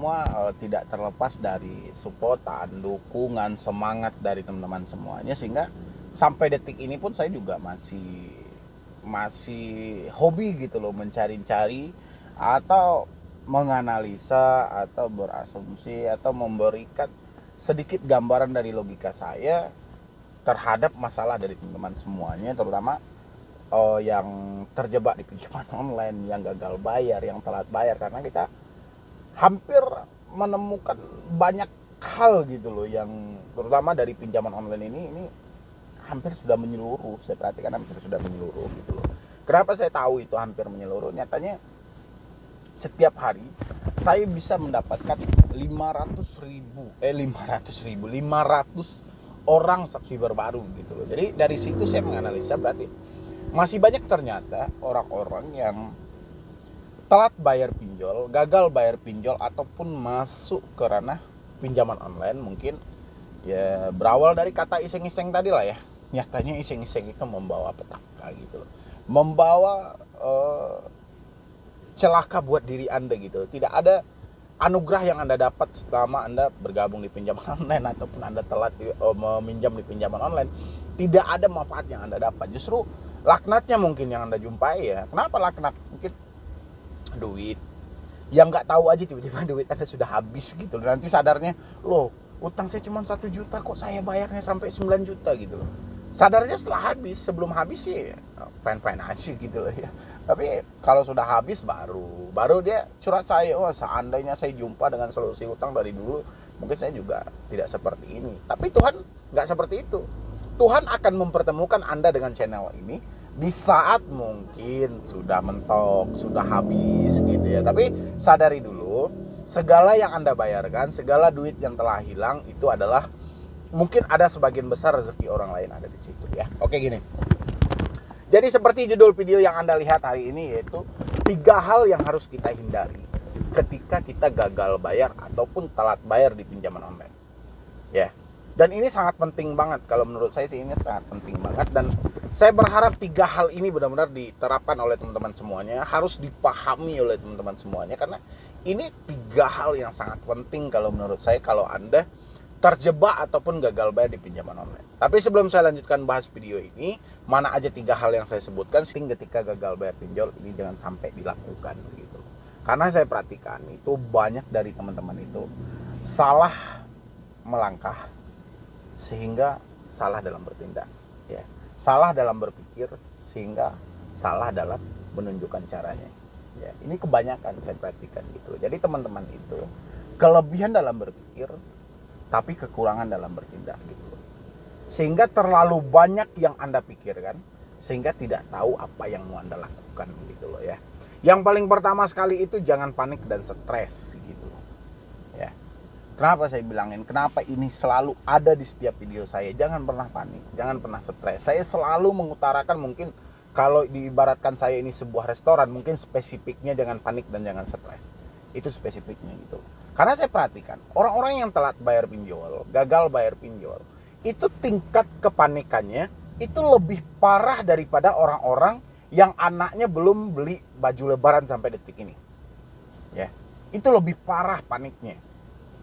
semua tidak terlepas dari supportan, dukungan, semangat dari teman-teman semuanya, sehingga sampai detik ini pun saya juga masih hobi gitu loh, mencari-cari atau menganalisa atau berasumsi atau memberikan sedikit gambaran dari logika saya terhadap masalah dari teman-teman semuanya, terutama yang terjebak di pinjaman online, yang gagal bayar, yang telat bayar. Karena kita hampir menemukan banyak hal gitu loh, yang terutama dari pinjaman online ini hampir sudah menyeluruh. Saya perhatikan hampir sudah menyeluruh gitu loh. Kenapa saya tahu itu hampir menyeluruh? Nyatanya setiap hari saya bisa mendapatkan 500 orang subscriber baru gitu loh. Jadi dari situ saya menganalisa, berarti masih banyak ternyata orang-orang yang telat bayar pinjol, gagal bayar pinjol, ataupun masuk ke ranah pinjaman online. Mungkin ya berawal dari kata iseng-iseng tadi lah ya. Nyatanya iseng-iseng itu membawa petaka gitu loh, membawa celaka buat diri Anda gitu. Tidak ada anugerah yang Anda dapat selama Anda bergabung di pinjaman online ataupun Anda telat meminjam di pinjaman online. Tidak ada manfaat yang Anda dapat, justru laknatnya mungkin yang Anda jumpai ya. Kenapa laknat? Mungkin duit yang nggak tahu aja, tiba-tiba duit Anda sudah habis gitu. Nanti sadarnya, loh utang saya cuma 1 juta kok saya bayarnya sampai 9 juta gitu loh. Sadarnya setelah habis, sebelum habis sih fine-fine aja gitu loh ya. Tapi kalau sudah habis baru dia curhat saya, oh seandainya saya jumpa dengan solusi utang dari dulu, mungkin saya juga tidak seperti ini. Tapi Tuhan nggak seperti itu. Tuhan akan mempertemukan Anda dengan channel ini di saat mungkin sudah mentok, sudah habis gitu ya. Tapi sadari dulu, segala yang Anda bayarkan, segala duit yang telah hilang itu adalah mungkin ada sebagian besar rezeki orang lain ada di situ ya. Oke gini. Jadi seperti judul video yang Anda lihat hari ini, yaitu 3 hal yang harus kita hindari ketika kita gagal bayar ataupun telat bayar di pinjaman online. Ya. Dan ini sangat penting banget, kalau menurut saya sih ini sangat penting banget, dan saya berharap 3 hal ini benar-benar diterapkan oleh teman-teman semuanya, harus dipahami oleh teman-teman semuanya, karena ini 3 hal yang sangat penting kalau menurut saya kalau Anda terjebak ataupun gagal bayar di pinjaman online. Tapi sebelum saya lanjutkan bahas video ini, mana aja 3 hal yang saya sebutkan, sehingga ketika gagal bayar pinjol ini jangan sampai dilakukan gitu. Karena saya perhatikan itu banyak dari teman-teman itu salah melangkah sehingga salah dalam bertindak ya. Salah dalam berpikir sehingga salah dalam menunjukkan caranya ya. Ini kebanyakan saya perhatikan gitu. Jadi teman-teman itu kelebihan dalam berpikir tapi kekurangan dalam bertindak gitu. Sehingga terlalu banyak yang Anda pikirkan sehingga tidak tahu apa yang mau Anda lakukan gitu loh ya. Yang paling pertama sekali itu jangan panik dan stres gitu ya. Kenapa saya bilangin, kenapa ini selalu ada di setiap video saya? Jangan pernah panik, jangan pernah stres. Saya selalu mengutarakan, mungkin kalau diibaratkan saya ini sebuah restoran, mungkin spesifiknya jangan panik dan jangan stres. Itu spesifiknya gitu. Karena saya perhatikan, orang-orang yang telat bayar pinjol, gagal bayar pinjol, itu tingkat kepanikannya itu lebih parah daripada orang-orang yang anaknya belum beli baju lebaran sampai detik ini. Ya, itu lebih parah paniknya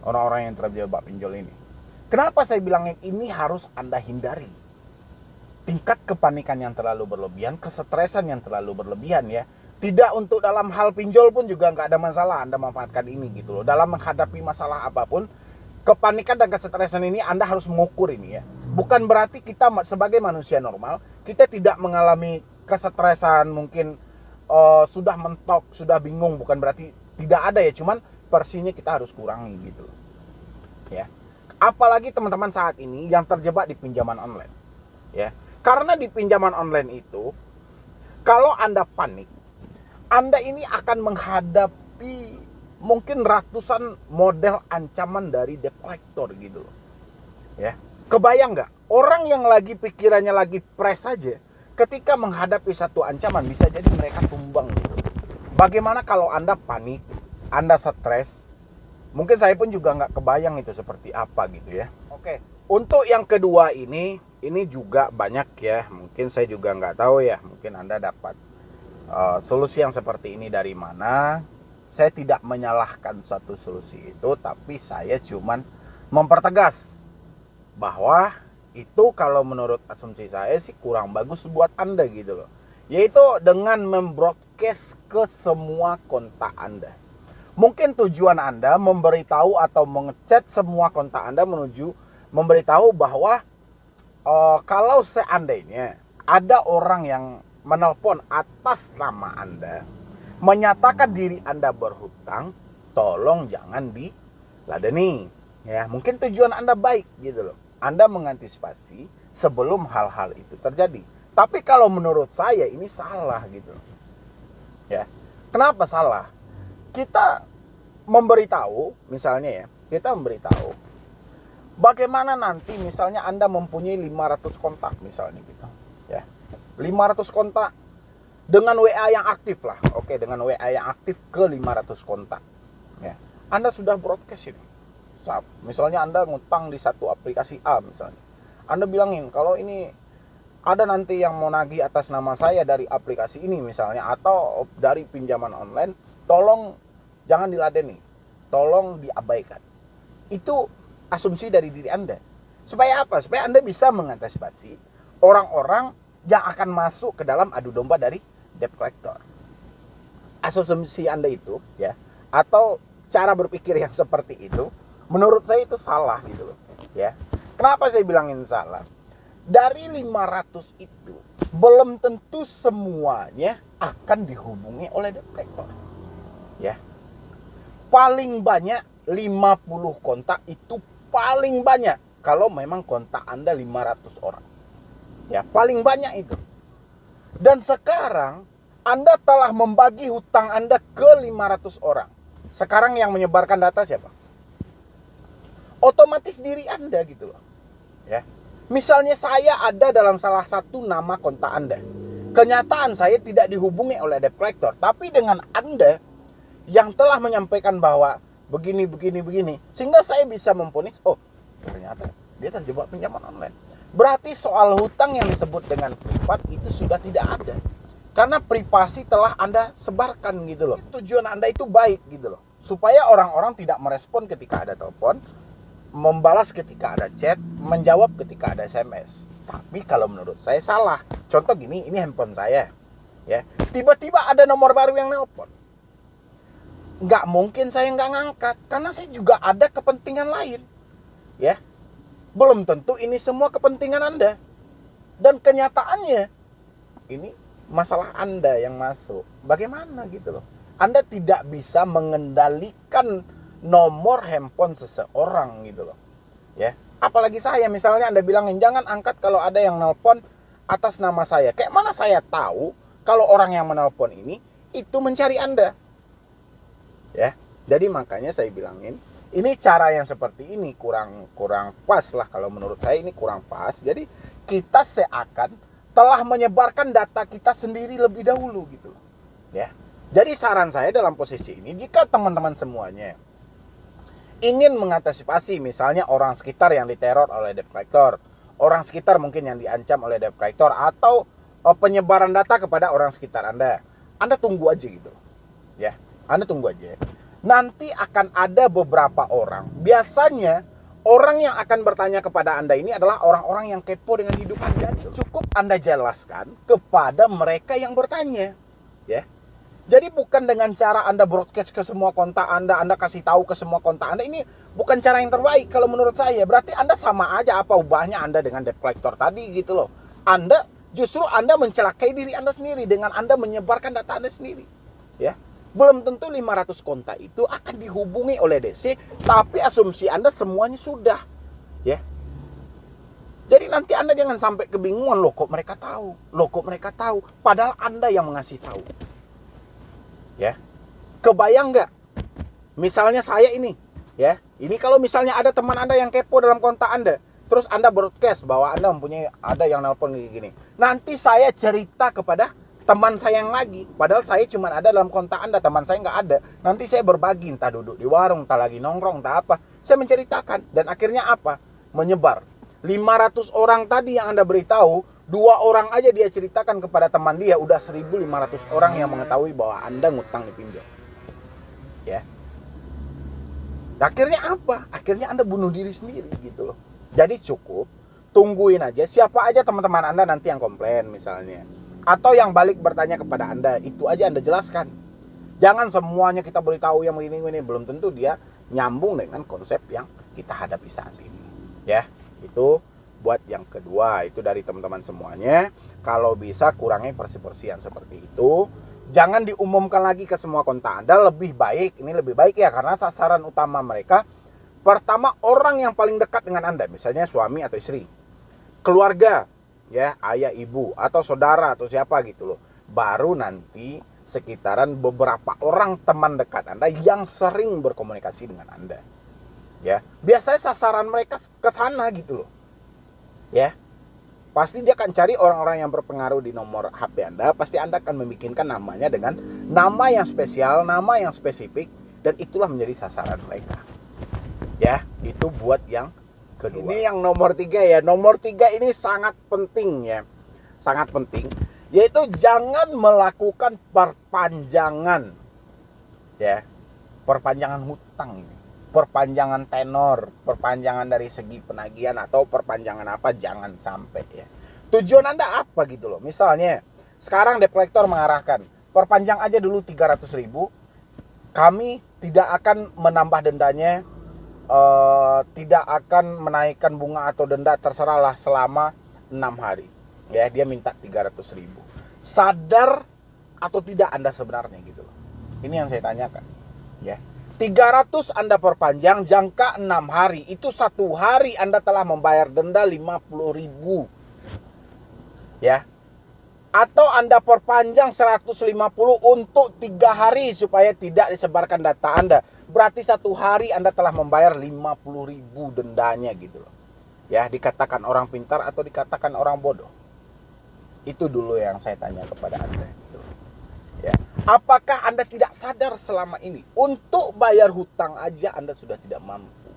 orang-orang yang terjebak pinjol ini. Kenapa saya bilangin ini harus Anda hindari? Tingkat kepanikan yang terlalu berlebihan, kesetresan yang terlalu berlebihan ya. Tidak untuk dalam hal pinjol pun juga nggak ada masalah Anda manfaatkan ini gitu loh. Dalam menghadapi masalah apapun, kepanikan dan kesetresan ini Anda harus mengukur ini ya. Bukan berarti kita sebagai manusia normal, kita tidak mengalami kesetresan, mungkin sudah mentok, sudah bingung. Bukan berarti tidak ada ya, cuman porsinya kita harus kurangi gitu ya. Apalagi teman-teman saat ini yang terjebak di pinjaman online ya. Karena di pinjaman online itu, kalau Anda panik, Anda ini akan menghadapi mungkin ratusan model ancaman dari debt collector gitu ya. Kebayang nggak? Orang yang lagi pikirannya lagi fresh saja, ketika menghadapi satu ancaman bisa jadi mereka tumbang gitu. Bagaimana kalau Anda panik, Anda stres? Mungkin saya pun juga nggak kebayang itu seperti apa gitu ya. Oke, untuk yang kedua ini juga banyak ya. Mungkin saya juga nggak tahu ya. Mungkin Anda dapat solusi yang seperti ini dari mana. saya tidak menyalahkan suatu solusi itu, tapi saya cuman mempertegas bahwa itu kalau menurut asumsi saya sih kurang bagus buat Anda gitu loh. Yaitu dengan membroadcast ke semua kontak Anda. Mungkin tujuan Anda memberitahu atau mengechat semua kontak Anda menuju memberitahu bahwa kalau seandainya ada orang yang menelpon atas nama Anda, menyatakan diri Anda berhutang, tolong jangan diladeni. Ya, mungkin tujuan Anda baik gitu loh. Anda mengantisipasi sebelum hal-hal itu terjadi. Tapi kalau menurut saya ini salah gitu loh. Ya. Kenapa salah? Kita memberitahu, misalnya ya, kita memberitahu bagaimana nanti misalnya Anda mempunyai 500 kontak misalnya gitu. Ya. 500 kontak dengan WA yang aktif lah. Oke, dengan WA yang aktif ke 500 kontak. Ya. Anda sudah broadcast ini. Misalnya Anda ngutang di satu aplikasi A misalnya. Anda bilangin kalau ini ada nanti yang mau nagih atas nama saya dari aplikasi ini misalnya, atau dari pinjaman online, tolong jangan diladeni, tolong diabaikan. Itu asumsi dari diri Anda. Supaya apa? Supaya Anda bisa mengantisipasi orang-orang yang akan masuk ke dalam adu domba dari debt collector. Asumsi Anda itu ya, atau cara berpikir yang seperti itu, menurut saya itu salah gitu loh, ya. Kenapa saya bilangin salah? Dari 500 itu belum tentu semuanya akan dihubungi oleh debt collector. Ya. Paling banyak 50 kontak itu paling banyak kalau memang kontak Anda 500 orang. Ya, paling banyak itu. Dan sekarang Anda telah membagi hutang Anda ke 500 orang. Sekarang yang menyebarkan data siapa? Otomatis diri Anda gitu loh. Ya. Misalnya saya ada dalam salah satu nama kontak Anda. Kenyataan saya tidak dihubungi oleh debt collector, tapi dengan Anda yang telah menyampaikan bahwa begini, sehingga saya bisa memvonis, oh ternyata dia terjebak pinjaman online. Berarti soal hutang yang disebut dengan privat itu sudah tidak ada. Karena privasi telah Anda sebarkan gitu loh. Tujuan Anda itu baik gitu loh. Supaya orang-orang tidak merespon ketika ada telepon, membalas ketika ada chat, menjawab ketika ada SMS. Tapi kalau menurut saya salah. Contoh gini, ini handphone saya. Ya, tiba-tiba ada nomor baru yang nelpon. Nggak mungkin saya nggak ngangkat, karena saya juga ada kepentingan lain. Ya, belum tentu ini semua kepentingan Anda. Dan kenyataannya, ini masalah Anda yang masuk. Bagaimana gitu loh. Anda tidak bisa mengendalikan nomor handphone seseorang gitu loh. Ya, apalagi saya misalnya Anda bilangin jangan angkat kalau ada yang nelpon atas nama saya. Kayak mana saya tahu kalau orang yang menelpon ini itu mencari Anda? Ya. Jadi makanya saya bilangin ini cara yang seperti ini kurang pas lah, kalau menurut saya ini kurang pas. Jadi kita seakan telah menyebarkan data kita sendiri lebih dahulu gitu loh. Ya. Jadi saran saya dalam posisi ini, jika teman-teman semuanya ingin mengantisipasi misalnya orang sekitar yang diteror oleh debt collector, orang sekitar mungkin yang diancam oleh debt collector, atau penyebaran data kepada orang sekitar Anda tunggu aja gitu. Ya, Anda tunggu aja. Nanti akan ada beberapa orang. Biasanya orang yang akan bertanya kepada Anda ini adalah orang-orang yang kepo dengan hidup Anda. Cukup Anda jelaskan kepada mereka yang bertanya. Ya. Jadi bukan dengan cara Anda broadcast ke semua kontak Anda kasih tahu ke semua kontak Anda. Ini bukan cara yang terbaik kalau menurut saya. Berarti Anda sama aja, apa ubahnya Anda dengan debt collector tadi gitu loh. Justru Anda mencelakai diri Anda sendiri dengan Anda menyebarkan data Anda sendiri. Ya. Belum tentu 500 kontak itu akan dihubungi oleh DC, tapi asumsi Anda semuanya sudah. Ya. Jadi nanti Anda jangan sampai kebingungan, loh kok mereka tahu. Padahal Anda yang mengasih tahu. Ya, kebayang nggak? Misalnya saya ini, ya, ini kalau misalnya ada teman Anda yang kepo dalam kontak Anda, terus Anda broadcast bahwa Anda mempunyai ada yang nelpon gini. Nanti saya cerita kepada teman saya yang lagi, padahal saya cuma ada dalam kontak Anda, teman saya nggak ada. Nanti saya berbagi, entah duduk di warung, entah lagi nongkrong, entah apa. Saya menceritakan, dan akhirnya apa? Menyebar. 500 orang tadi yang Anda beritahu, 2 orang aja dia ceritakan kepada teman dia, udah 1.500 orang yang mengetahui bahwa Anda ngutang dipinjam. Ya. Akhirnya apa? Akhirnya Anda bunuh diri sendiri gitu loh. Jadi cukup tungguin aja siapa aja teman-teman Anda nanti yang komplain misalnya, atau yang balik bertanya kepada Anda, itu aja Anda jelaskan. Jangan semuanya kita beritahu yang begini-begini, belum tentu dia nyambung dengan konsep yang kita hadapi saat ini. Ya, itu buat yang kedua, itu dari teman-teman semuanya. Kalau bisa kurangi persi-persian seperti itu. Jangan diumumkan lagi ke semua kontak Anda, lebih baik, ini lebih baik ya, karena sasaran utama mereka pertama orang yang paling dekat dengan Anda, misalnya suami atau istri, keluarga, ya, ayah, ibu, atau saudara atau siapa gitu loh. Baru nanti sekitaran beberapa orang teman dekat Anda yang sering berkomunikasi dengan Anda. Ya, biasanya sasaran mereka ke sana gitu loh. Ya. Pasti dia akan cari orang-orang yang berpengaruh di nomor HP Anda. Pasti Anda akan membikinkan namanya dengan nama yang spesial, nama yang spesifik, dan itulah menjadi sasaran mereka. Ya, itu buat yang kedua. Ini yang nomor 3 ya. Nomor 3 ini sangat penting ya. Sangat penting. Yaitu jangan melakukan perpanjangan. Ya. Perpanjangan hutang ini. Perpanjangan tenor, perpanjangan dari segi penagihan atau perpanjangan apa, jangan sampai ya. Tujuan Anda apa gitu loh. Misalnya sekarang debt collector mengarahkan perpanjang aja dulu 300.000, kami tidak akan menambah dendanya, tidak akan menaikkan bunga atau denda, terserahlah selama 6 hari ya. Dia minta 300.000. Sadar atau tidak Anda sebenarnya gitu loh. Ini yang saya tanyakan ya. 300 Anda perpanjang jangka 6 hari. Itu 1 hari Anda telah membayar denda 50.000. Ya. Atau Anda perpanjang 150 untuk 3 hari supaya tidak disebarkan data Anda. Berarti 1 hari Anda telah membayar 50.000 dendanya gitu loh. Ya, dikatakan orang pintar atau dikatakan orang bodoh. Itu dulu yang saya tanya kepada Anda gitu. Ya. Apakah Anda tidak sadar selama ini untuk bayar hutang aja Anda sudah tidak mampu?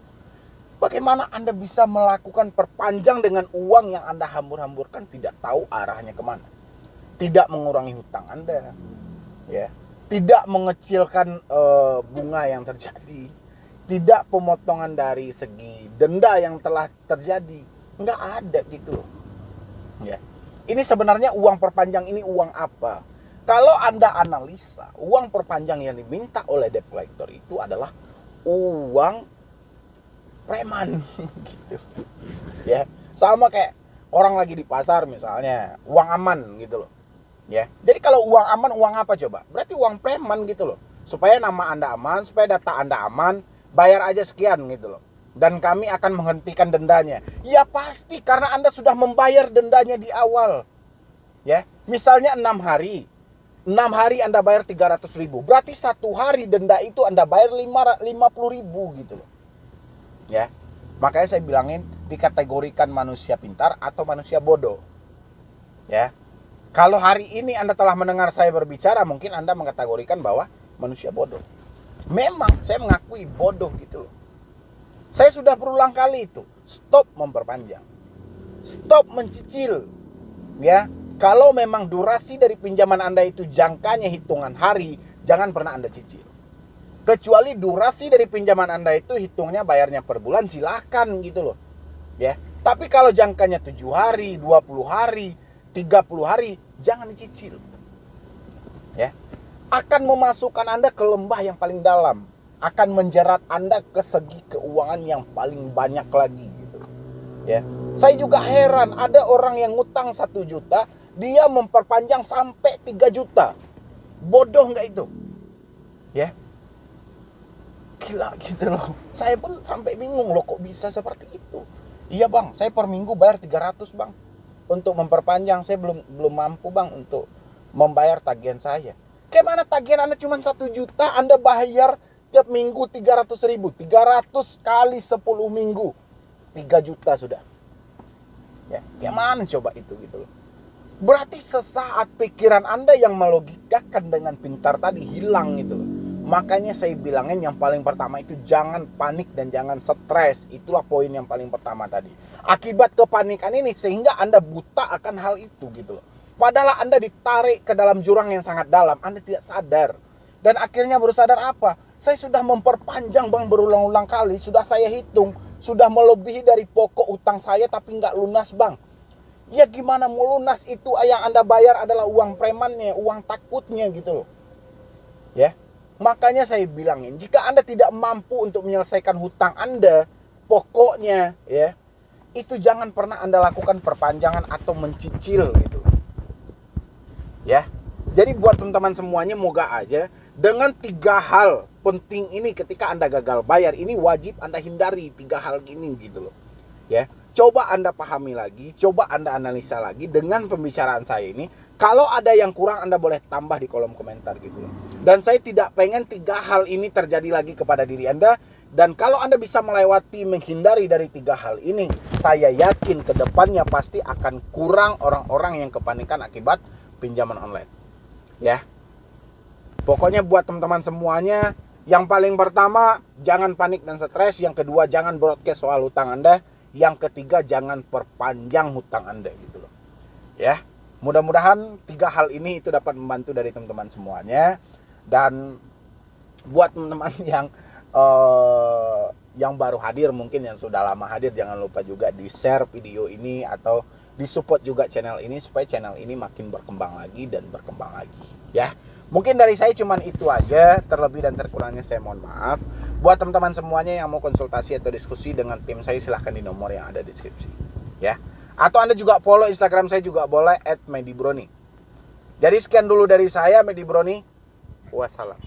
Bagaimana Anda bisa melakukan perpanjang dengan uang yang Anda hambur-hamburkan tidak tahu arahnya kemana? Tidak mengurangi hutang Anda, ya. Tidak mengecilkan bunga yang terjadi, tidak pemotongan dari segi denda yang telah terjadi, nggak ada gitu loh. Ya. Ini sebenarnya uang perpanjang ini uang apa? Kalau Anda analisa, uang perpanjang yang diminta oleh debt collector itu adalah uang preman gitu. Ya, sama kayak orang lagi di pasar misalnya, uang aman gitu loh. Ya. Jadi kalau uang aman, uang apa coba? Berarti uang preman gitu loh. Supaya nama Anda aman, supaya data Anda aman, bayar aja sekian gitu loh. Dan kami akan menghentikan dendanya. Ya pasti karena Anda sudah membayar dendanya di awal. Ya, misalnya 6 hari. 6 hari Anda bayar 300.000. Berarti 1 hari denda itu Anda bayar 50.000 gitu loh. Ya. Makanya saya bilangin dikategorikan manusia pintar atau manusia bodoh. Ya. Kalau hari ini Anda telah mendengar saya berbicara, mungkin Anda mengkategorikan bahwa manusia bodoh. Memang saya mengakui bodoh gitu loh. Saya sudah berulang kali itu. Stop memperpanjang. Stop mencicil. Ya. Kalau memang durasi dari pinjaman Anda itu jangkanya hitungan hari, jangan pernah Anda cicil. Kecuali durasi dari pinjaman Anda itu hitungnya bayarnya per bulan, silakan gitu loh. Ya. Tapi kalau jangkanya 7 hari, 20 hari, 30 hari, jangan dicicil. Ya. Akan memasukkan Anda ke lembah yang paling dalam, akan menjerat Anda ke segi keuangan yang paling banyak lagi gitu. Ya. Saya juga heran ada orang yang ngutang 1 juta, dia memperpanjang sampai 3 juta. Bodoh nggak itu? Ya. Gila gitu loh. Saya pun sampai bingung loh, kok bisa seperti itu. Iya bang, saya per minggu bayar 300 bang. Untuk memperpanjang, saya belum mampu bang untuk membayar tagihan saya. Kayak mana tagihan Anda cuma 1 juta, Anda bayar tiap minggu 300.000. 300 kali 10 minggu. 3 juta sudah. Ya, kayak mana coba itu gitu loh. Berarti sesaat pikiran Anda yang melogikakan dengan pintar tadi hilang gitu loh. Makanya saya bilangin yang paling pertama itu jangan panik dan jangan stres. Itulah poin yang paling pertama tadi. Akibat kepanikan ini sehingga Anda buta akan hal itu gitu loh. Padahal Anda ditarik ke dalam jurang yang sangat dalam, Anda tidak sadar. Dan akhirnya baru sadar apa? Saya sudah memperpanjang Bang berulang-ulang kali, sudah saya hitung, sudah melebihi dari pokok utang saya tapi nggak lunas Bang. Ya gimana mau lunas, itu yang Anda bayar adalah uang premannya, uang takutnya gitu loh. Ya. Makanya saya bilangin, jika Anda tidak mampu untuk menyelesaikan hutang Anda, pokoknya ya, itu jangan pernah Anda lakukan perpanjangan atau mencicil gitu. Ya. Jadi buat teman-teman semuanya, moga aja dengan 3 hal penting ini ketika Anda gagal bayar, ini wajib Anda hindari 3 hal ini gitu loh. Ya. Coba Anda pahami lagi, coba Anda analisa lagi dengan pembicaraan saya ini. Kalau ada yang kurang, Anda boleh tambah di kolom komentar gitu loh. Dan saya tidak pengen 3 hal ini terjadi lagi kepada diri Anda. Dan kalau Anda bisa melewati, menghindari dari 3 hal ini, saya yakin ke depannya pasti akan kurang orang-orang yang kepanikan akibat pinjaman online. Ya. Pokoknya buat teman-teman semuanya, yang paling pertama, jangan panik dan stres. Yang kedua, jangan broadcast soal hutang Anda. Yang ketiga, jangan perpanjang hutang Anda gitu loh. Ya. Mudah-mudahan 3 hal ini itu dapat membantu dari teman-teman semuanya. Dan buat teman-teman yang baru hadir, mungkin yang sudah lama hadir, jangan lupa juga di share video ini atau di support juga channel ini supaya channel ini makin berkembang lagi dan berkembang lagi ya. Mungkin dari saya cuman itu aja, terlebih dan terkurangnya saya mohon maaf. Buat teman-teman semuanya yang mau konsultasi atau diskusi dengan tim saya, silahkan di nomor yang ada di deskripsi ya. Atau Anda juga follow Instagram saya juga boleh @medibroni. Jadi sekian dulu dari saya, Medibroni. Wassalam.